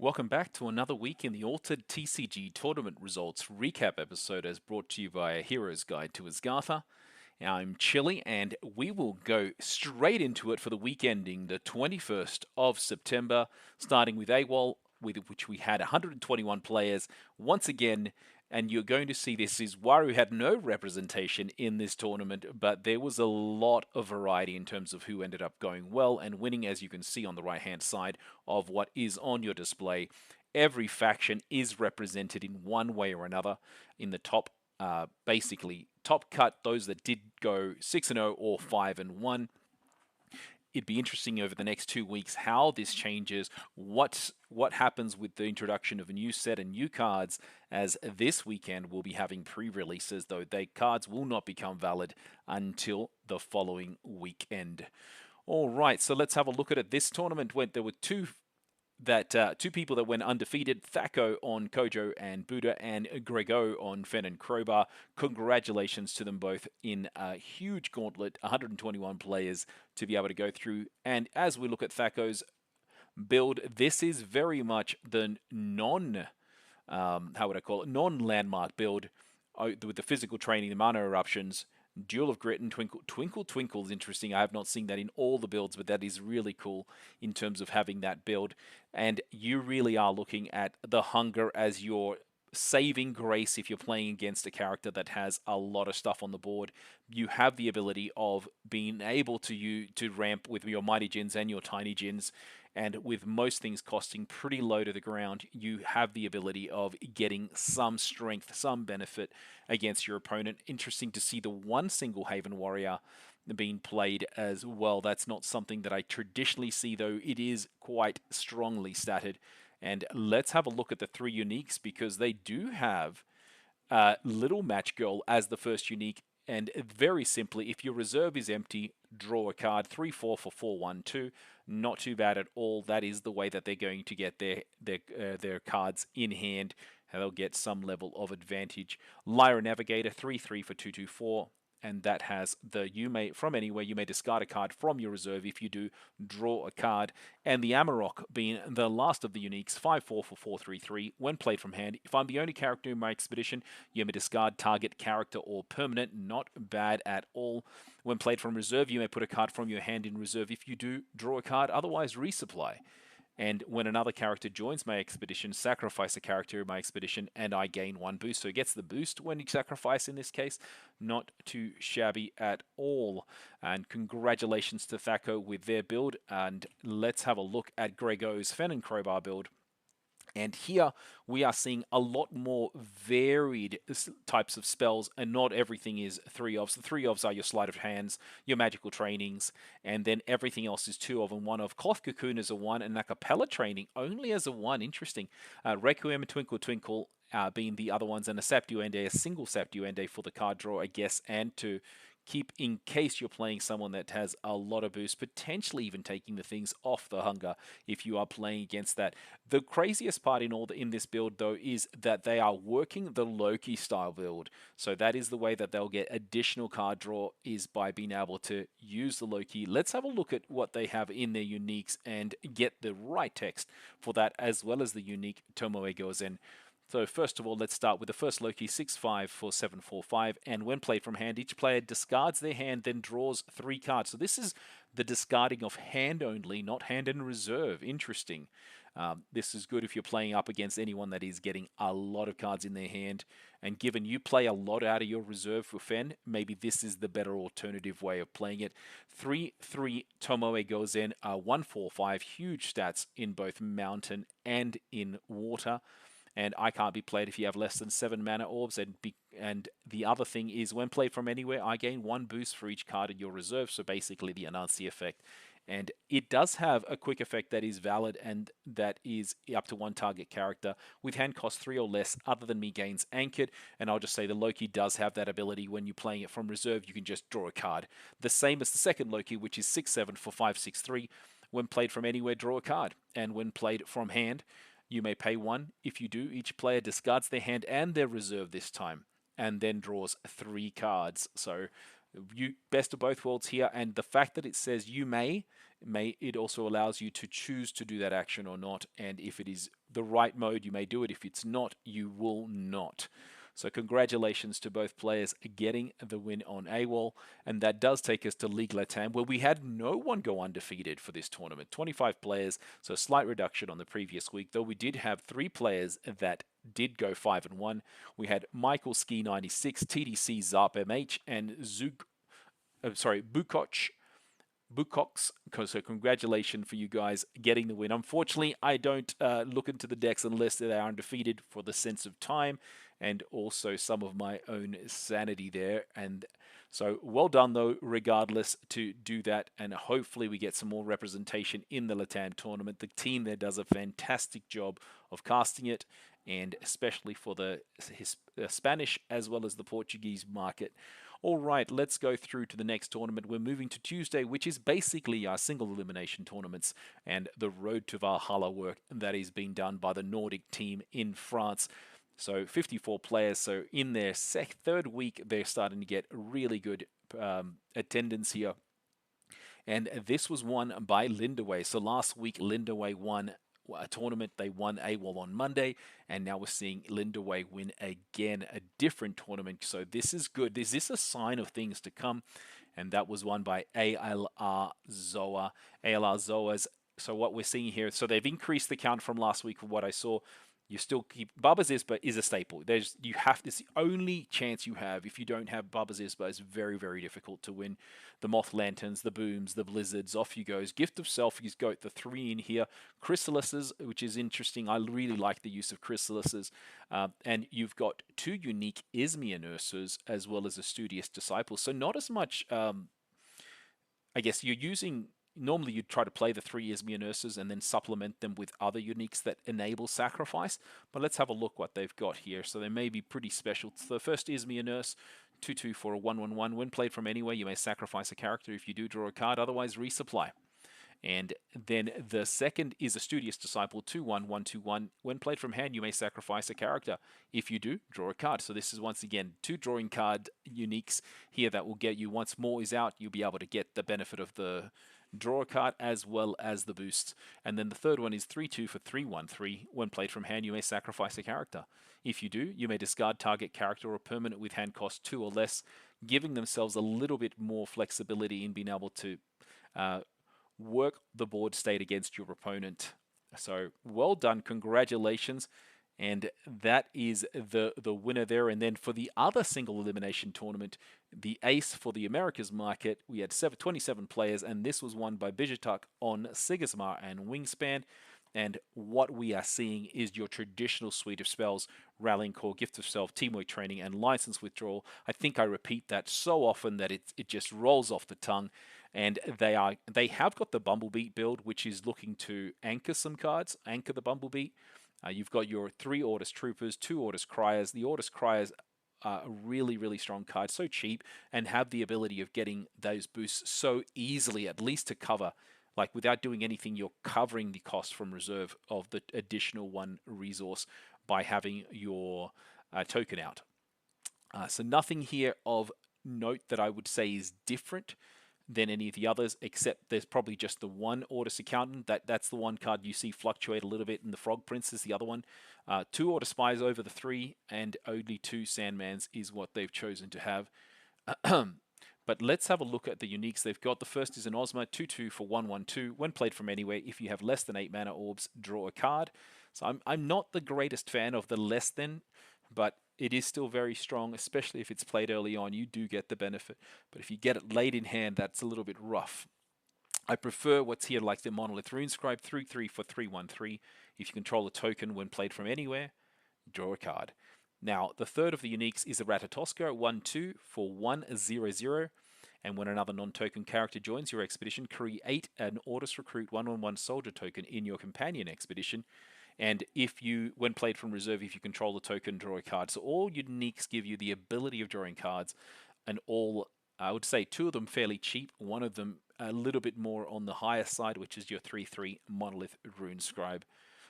Welcome back to another week in the Altered TCG Tournament Results recap episode as brought to you by A Hero's Guide to Asgartha. I'm Chili and we will go straight into it for the week ending the 21st of September, starting with AWOL, with which we had 121 players once again. And you're going to see this is Waru had no representation in this tournament, but there was a lot of variety in terms of who ended up going well and winning, as you can see on the right hand side of what is on your display. Every faction is represented in one way or another in the top, basically top cut, those that did go 6-0 or 5-1. It'd be interesting over the next 2 weeks how this changes, what happens with the introduction of a new set and new cards, as this weekend we'll be having pre-releases, though they cards will not become valid until the following weekend. All right, so let's have a look at it. This tournament went, there were two people that went undefeated, Thaco on Kojo and Buddha, and Grego on Fen and Crowbar. Congratulations to them both in a huge gauntlet, 121 players to be able to go through. And as we look at Thaco's build, this is very much the how would I call it, non-landmark build with the physical training, the mana eruptions, Duel of Grit and Twinkle. Twinkle Twinkle is interesting. I have not seen that in all the builds, but that is really cool in terms of having that build. And you really are looking at the hunger as your saving grace if you're playing against a character that has a lot of stuff on the board. You have the ability of being able to ramp with your mighty Djinns and your tiny Djinns, and with most things costing pretty low to the ground, you have the ability of getting some strength, some benefit against your opponent. Interesting to see the one single Haven Warrior being played as well. That's not something that I traditionally see, though it is quite strongly statted. And let's have a look at the three uniques, because they do have Little Match Girl as the first unique. And very simply, if your reserve is empty, draw a card. 3/4 for 4/1/2. Not too bad at all. That is the way that they're going to get their cards in hand. They'll get some level of advantage. Lyra Navigator, 3/3 for 2/2/4. And that has the from anywhere you may discard a card from your reserve. If you do, draw a card. And the Amarok being the last of the uniques, 5/4 for 4/3/3. When played from hand, if I'm the only character in my expedition, you may discard target character or permanent. Not bad at all. When played from reserve, you may put a card from your hand in reserve. If you do, draw a card. Otherwise, resupply. And when another character joins my expedition, sacrifice a character in my expedition, and I gain one boost. So it gets the boost when you sacrifice in this case. Not too shabby at all. And congratulations to Thaco with their build. And let's have a look at Grego's Fen and Crowbar build. And here we are seeing a lot more varied types of spells, and not everything is 3-ofs. The 3-ofs are your sleight of hands, your magical trainings, and then everything else is 2-of and 1-of. Cloth Cocoon is a 1, and Acapella training only as a 1. Interesting. Requiem and Twinkle Twinkle being the other ones, and a Sap Duende, a single Sap Duende for the card draw, I guess, and to keep in case you're playing someone that has a lot of boost, potentially even taking the things off the hunger if you are playing against that. The craziest part in this build, though, is that they are working the Loki style build. So that is the way that they'll get additional card draw, is by being able to use the Loki. Let's have a look at what they have in their uniques and get the right text for that, as well as the unique Tomoe Gozen. So first of all, let's start with the first Loki, 6/5 for 7/4/5, and when played from hand, each player discards their hand, then draws 3 cards. So this is the discarding of hand only, not hand in reserve. Interesting. This is good if you're playing up against anyone that is getting a lot of cards in their hand, and given you play a lot out of your reserve for Fen, maybe this is the better alternative way of playing it. 3/3 Tomoe Gozen, 1/4/5, huge stats in both mountain and in water. And I can't be played if you have less than 7 mana orbs. And the other thing is, when played from anywhere, I gain 1 boost for each card in your reserve. So basically the Anansi effect. And it does have a quick effect that is valid, and that is up to 1 target character with hand cost 3 or less other than me gains anchored. And I'll just say the Loki does have that ability. When you're playing it from reserve, you can just draw a card. The same as the second Loki, which is 6/7 for 5/6/3. When played from anywhere, draw a card. And when played from hand, you may pay 1. If you do, each player discards their hand and their reserve this time, and then draws 3 cards. So you best of both worlds here, and the fact that it says you may It also allows you to choose to do that action or not, and if it is the right mode, you may do it. If it's not, you will not. So congratulations to both players getting the win on AWOL, and that does take us to League Latam, where we had no one go undefeated for this tournament. 25 players, so a slight reduction on the previous week, though we did have 3 players that did go 5-1. We had Michael Ski 96, TDC Zarp MH, and Bukox. So congratulations for you guys getting the win. Unfortunately, I don't look into the decks unless they are undefeated for the sense of time and also some of my own sanity there. And so well done, though, regardless, to do that. And hopefully we get some more representation in the Latam tournament. The team there does a fantastic job of casting it, and especially for the Spanish as well as the Portuguese market. All right, let's go through to the next tournament. We're moving to Tuesday, which is basically our single elimination tournaments and the Road to Valhalla work that is being done by the Nordic team in France. So 54 players. So in their third week, they're starting to get really good attendance here. And this was won by Lindaway. So last week, Lindaway won a tournament. They won AWOL on Monday, and now we're seeing Lindaway win again, a different tournament. So this is good. Is this a sign of things to come? And that was won by ALR Zoa. ALR Zoas. So what we're seeing here, so they've increased the count from last week from what I saw. You still keep Baba Zisba is a staple. It's the only chance you have. If you don't have Baba Zisba, it's very, very difficult to win. The Moth Lanterns, the Booms, the Blizzards, off you goes. Gift of Self, he's got the 3 in here. Chrysalises, which is interesting. I really like the use of Chrysalises. And you've got 2 unique Ismia Nurses as well as a Studious Disciple. So not as much, I guess you're using. Normally, you'd try to play the 3 Ismia Nurses and then supplement them with other uniques that enable sacrifice. But let's have a look what they've got here. So they may be pretty special. So the first Ismia Nurse, 2/2 for a 1/1/1. When played from anywhere, you may sacrifice a character. If you do, draw a card. Otherwise, resupply. And then the second is a Studious Disciple, 2/1, 1/2/1. When played from hand, you may sacrifice a character. If you do, draw a card. So this is once again 2 drawing card uniques here that will get you, once more is out, you'll be able to get the benefit of the draw a card as well as the boosts. And then the third one is 3/2 for 3/1/3. When played from hand, you may sacrifice a character. If you do, you may discard target character or permanent with hand cost 2 or less, giving themselves a little bit more flexibility in being able to work the board state against your opponent. So well done, congratulations. And that is the winner there. And then for the other single elimination tournament, the ace for the Americas market, we had 27 players, and this was won by Bijatuk on Sigismar and Wingspan. And what we are seeing is your traditional suite of spells: Rallying Call, Gift of Self, Teamwork Training, and License Withdrawal. I think I repeat that so often that it just rolls off the tongue. And they have got the Bumblebee build, which is looking to anchor some cards, anchor the Bumblebee. You've got your 3 Ordis Troopers, 2 Ordis Criers. The Ordis Criers are a really, really strong card, so cheap, and have the ability of getting those boosts so easily, at least to cover. Like, without doing anything, you're covering the cost from reserve of the additional 1 resource by having your token out. So nothing here of note that I would say is different than any of the others, except there's probably just the 1 Ordis Accountant. That's the one card you see fluctuate a little bit, and the Frog Prince is the other one. 2 Ordis Spies over the 3, and only 2 Sandmans is what they've chosen to have. But let's have a look at the uniques they've got. The first is an Ozma, 2/2 for 1/1/2. When played from anywhere, if you have less than 8 mana orbs, draw a card. So I'm not the greatest fan of the less than, but it is still very strong, especially if it's played early on. You do get the benefit. But if you get it late in hand, that's a little bit rough. I prefer what's here, like the Monolith Runescribe, 3/3 for 3/1/3. If you control a token when played from anywhere, draw a card. Now, the third of the uniques is a Ratatoska, 1/2 for 1/0/0. And when another non-token character joins your expedition, create an Ordis Recruit 1/1 soldier token in your companion expedition. And if you, when played from reserve, if you control the token, draw a card. So all uniques give you the ability of drawing cards, and all, I would say 2 of them fairly cheap, 1 of them a little bit more on the higher side, which is your 3/3 Monolith Runescribe.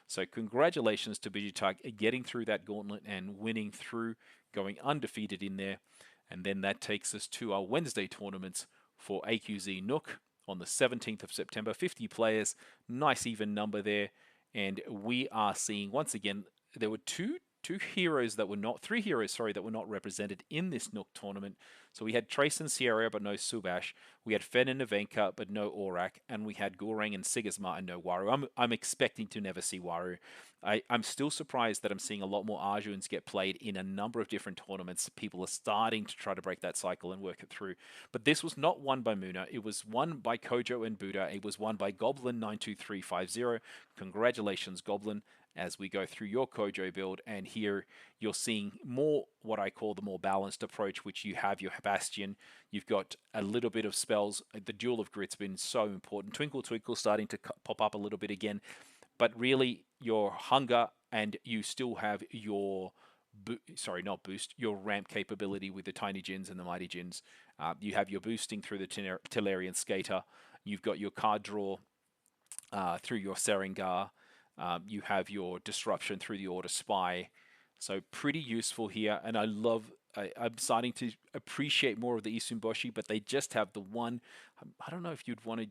So congratulations to Bijatuk getting through that gauntlet and winning through, going undefeated in there. And then that takes us to our Wednesday tournaments for AQZ Nook on the 17th of September. 50 players, nice even number there. And we are seeing, once again, there were three heroes, sorry, that were not represented in this Nook tournament. So we had Trace and Sierra, but no Subash. We had Fen and Nevenka, but no Aurak. And we had Goreng and Sigismar and no Waru. I'm expecting to never see Waru. I'm still surprised that I'm seeing a lot more Arjuns get played in a number of different tournaments. People are starting to try to break that cycle and work it through. But this was not won by Muna. It was won by Kojo and Buddha. It was won by Goblin92350. Congratulations, Goblin, as we go through your Kojo build. And here you're seeing more what I call the more balanced approach, which you have your Bastion. You've got a little bit of spells. The Duel of Grit's been so important. Twinkle Twinkle starting to pop up a little bit again. But really, your hunger, and you still have your your ramp capability with the Tiny Djinns and the Mighty Djinns. You have your boosting through the Tellerian Skater. You've got your card draw through your Serengar. You have your disruption through the Order Spy. So pretty useful here, and I'm starting to appreciate more of the Isumboshi, but they just have the one. I don't know if you'd want to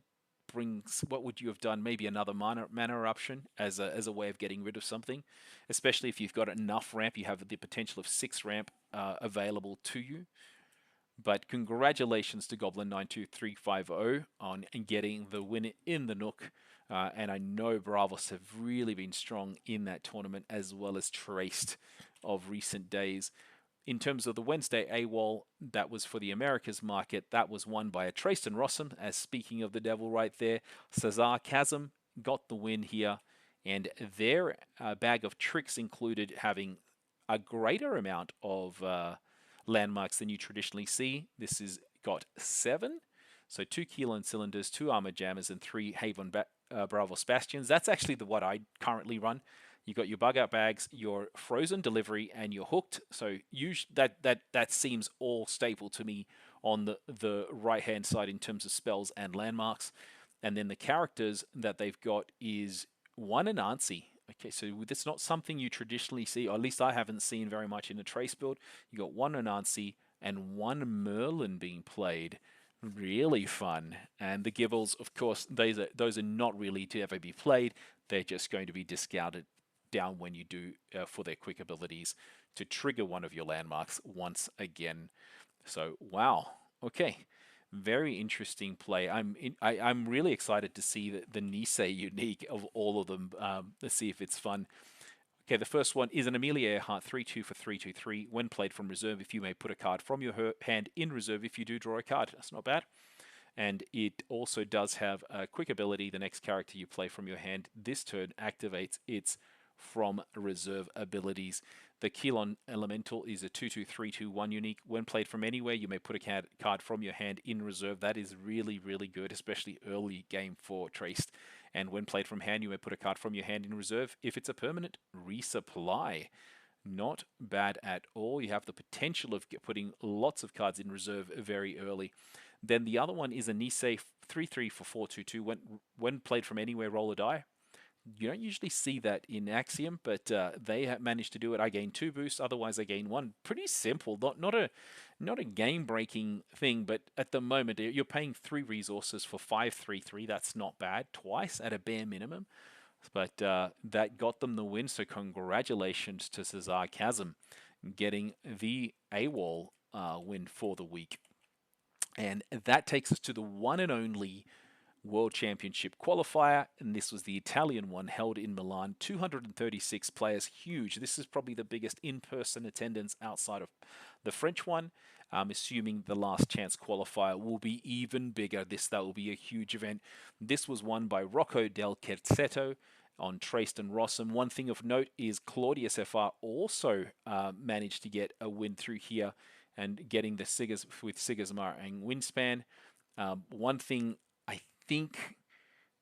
what would you have done? Maybe another mana eruption as a way of getting rid of something, especially if you've got enough ramp. You have the potential of 6 ramp available to you. But congratulations to Goblin92350 on getting the win in the Nook. And I know Bravos have really been strong in that tournament, as well as Traced of recent days. In terms of the Wednesday AWOL, that was for the Americas market. That was won by a Traced and Rossum, as speaking of the devil right there. Cesar Chasm got the win here, and their bag of tricks included having a greater amount of landmarks than you traditionally see. This has got 7. So 2 Keelan Cylinders, 2 Armored Jammers, and 3 Haven Bravos Bastions. That's actually what I currently run. You got your bug out bags, your frozen delivery, and your hooked. So that seems all staple to me on the right hand side in terms of spells and landmarks. And then the characters that they've got is 1 Anansi. Okay, so that's not something you traditionally see, or at least I haven't seen very much in a Trace build. You got 1 Anansi and 1 Merlin being played. Really fun. And the Gibbles, of course, those are not really to ever be played. They're just going to be discounted down when you do for their quick abilities to trigger one of your landmarks once again. So wow, okay, very interesting play. I'm really excited to see the Nisei unique of all of them. Let's see if it's fun. Okay, the first one is an Amelia Earhart 3/2 for 3/2/3. When played from reserve, if you may put a card from your hand in reserve if you do draw a card. That's not bad. And it also does have a quick ability. The next character you play from your hand this turn activates its from reserve abilities. The Keelon Elemental is a 2/2/3/2/1 unique. When played from anywhere, you may put a card from your hand in reserve. That is really, really good, especially early game for Traced. And when played from hand, you may put a card from your hand in reserve. If it's a permanent, resupply. Not bad at all. You have the potential of putting lots of cards in reserve very early. Then the other one is a Nisei 3/3 for 4/2/2. When played from anywhere, roll a die. You don't usually see that in Axiom, but they have managed to do it. I gain 2 boosts, otherwise I gain 1. Pretty simple, not a game-breaking thing, but at the moment you're paying 3 resources for 5/3/3. That's not bad, twice at a bare minimum. But that got them the win, so congratulations to Cesar Chasm getting the AWOL win for the week. And that takes us to the one and only World Championship qualifier, and this was the Italian one held in Milan. 236 players, huge. This is probably the biggest in-person attendance outside of the French one. I'm assuming the last chance qualifier will be even bigger. That will be a huge event. This was won by Rocco Del Cerceto on Traced and Rossum. One thing of note is Claudius FR also managed to get a win through here and getting the with Sigismar and Winspan. One thing I think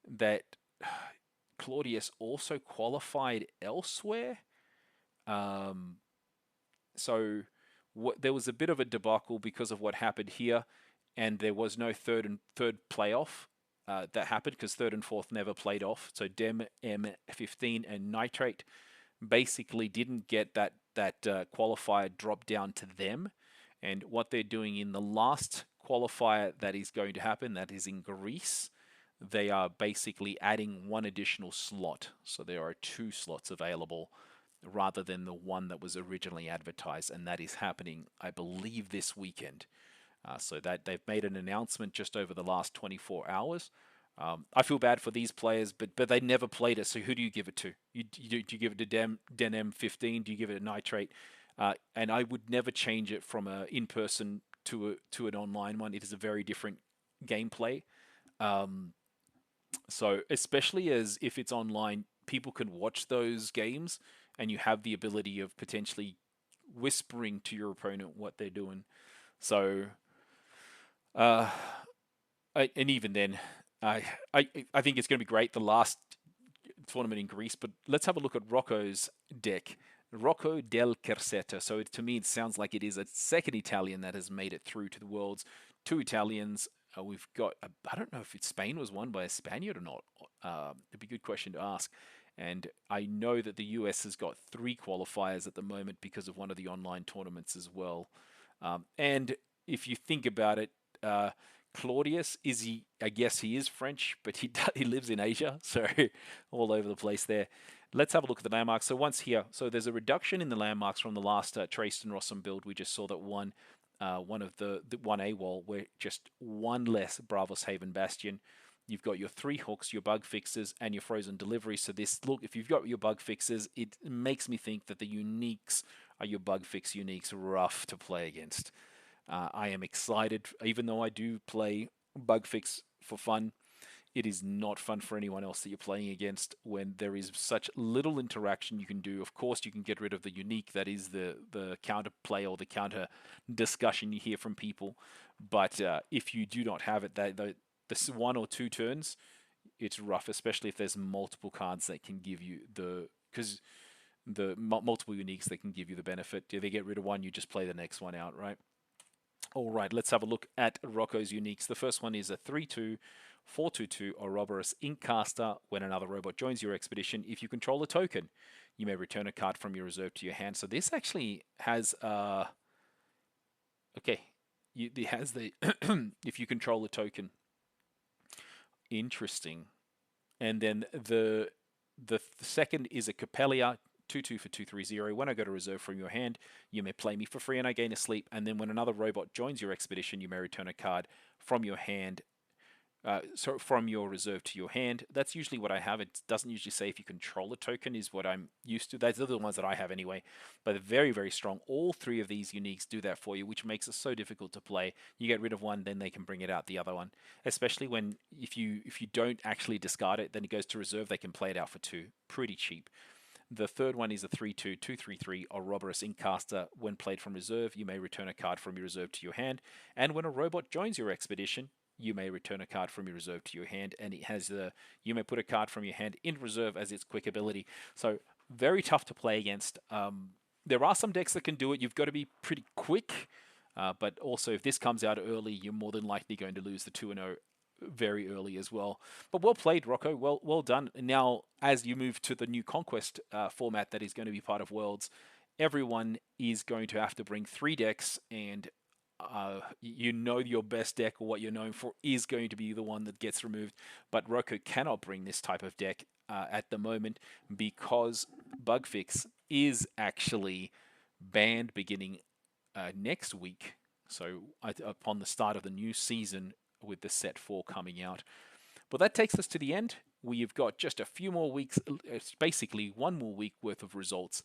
that Claudius also qualified elsewhere. So there was a bit of a debacle because of what happened here, and there was no third playoff that happened because 3rd and 4th never played off. So Dem, M15, and Nitrate basically didn't get that qualifier dropped down to them. And what they're doing in the last qualifier that is going to happen, that is in Greece, they are basically adding one additional slot. So there are 2 slots available rather than the one that was originally advertised, and that is happening, I believe, this weekend. So that they've made an announcement just over the last 24 hours. I feel bad for these players, but they never played it. So who do you give it to? Do you give it to Denem 15? Do you give it a Nitrate? And I would never change it from a in-person to an online one. It is a very different gameplay. Um, so especially as if it's online, people can watch those games, and you have the ability of potentially whispering to your opponent what they're doing. So, uh, and even then, I, I think it's going to be great. The last tournament in Greece, but let's have a look at Rocco's deck. Rocco del Cerceta. So to me, it sounds like it is a second Italian that has made it through to the Worlds. 2 Italians. We've got, I don't know if Spain was won by a Spaniard or not. It'd be a good question to ask. And I know that the US has got 3 qualifiers at the moment because of one of the online tournaments as well. And if you think about it, Claudius, is he? I guess he is French, but he lives in Asia, so all over the place there. Let's have a look at the landmarks. So once here, so there's a reduction in the landmarks from the last Traced and Rossum build. We just saw that one of the 1A wall, where just 1 less Bravos Haven Bastion. You've got your 3 hooks, your bug fixes, and your frozen delivery. So this, look, if you've got your bug fixes, it makes me think that the uniques are your bug fix uniques, rough to play against. I am excited, even though I do play bug fix for fun. It is not fun for anyone else that you're playing against when there is such little interaction you can do. Of course, you can get rid of the unique, that is the counter play or the counter discussion you hear from people. But if you do not have it, this 1 or 2 turns, it's rough, especially if there's multiple cards that can give you because the multiple uniques that can give you the benefit. If they get rid of one, you just play the next one out, right? All right, let's have a look at Rocco's uniques. The first one is a 3/2, 4/2/2 Ouroboros Inkcaster. When another robot joins your expedition, if you control a token, you may return a card from your reserve to your hand. So this actually has okay, it has the if you control a token. Interesting. And then the second is a Capelia 2/2 for 2/3/0. When I go to reserve from your hand, you may play me for free and I gain a sleep. And then when another robot joins your expedition, you may return a card from your hand, so from your reserve to your hand. That's usually what I have. It doesn't usually say if you control a token is what I'm used to. Those are the ones that I have anyway. But they're very, very strong. All 3 of these uniques do that for you, which makes it so difficult to play. You get rid of one, then they can bring it out the other one. Especially when if you don't actually discard it, then it goes to reserve. They can play it out for 2. Pretty cheap. The third one is a 3/2, 2/3/3 Ouroboros Inkcaster. When played from reserve, you may return a card from your reserve to your hand. And when a robot joins your expedition, you may return a card from your reserve to your hand. And it has you may put a card from your hand in reserve as its quick ability. So very tough to play against. There are some decks that can do it. You've got to be pretty quick. But also, if this comes out early, you're more than likely going to lose the 2-0 very early as well. But well played, Rocco. Well done. And now, as you move to the new Conquest format that is going to be part of Worlds, everyone is going to have to bring 3 decks, and you know your best deck or what you're known for is going to be the one that gets removed. But Rocco cannot bring this type of deck at the moment because Bugfix is actually banned beginning next week. So upon the start of the new season, with the set 4 coming out. But that takes us to the end. We've got just a few more weeks, it's basically 1 more week worth of results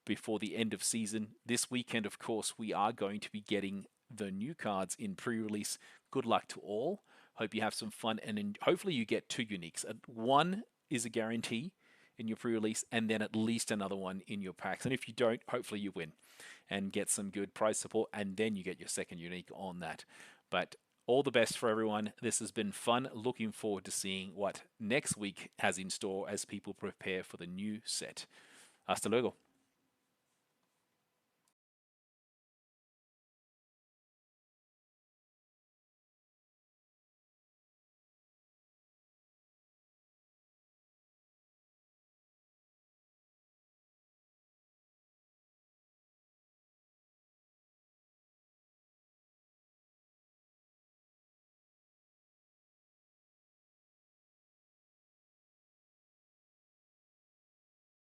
before the end of season. This weekend, of course, we are going to be getting the new cards in pre-release. Good luck to all. Hope you have some fun, and hopefully you get 2 uniques. 1 is a guarantee in your pre-release, and then at least another one in your packs. And if you don't, hopefully you win and get some good prize support, and then you get your second unique on that. But all the best for everyone. This has been fun. Looking forward to seeing what next week has in store as people prepare for the new set. Hasta luego.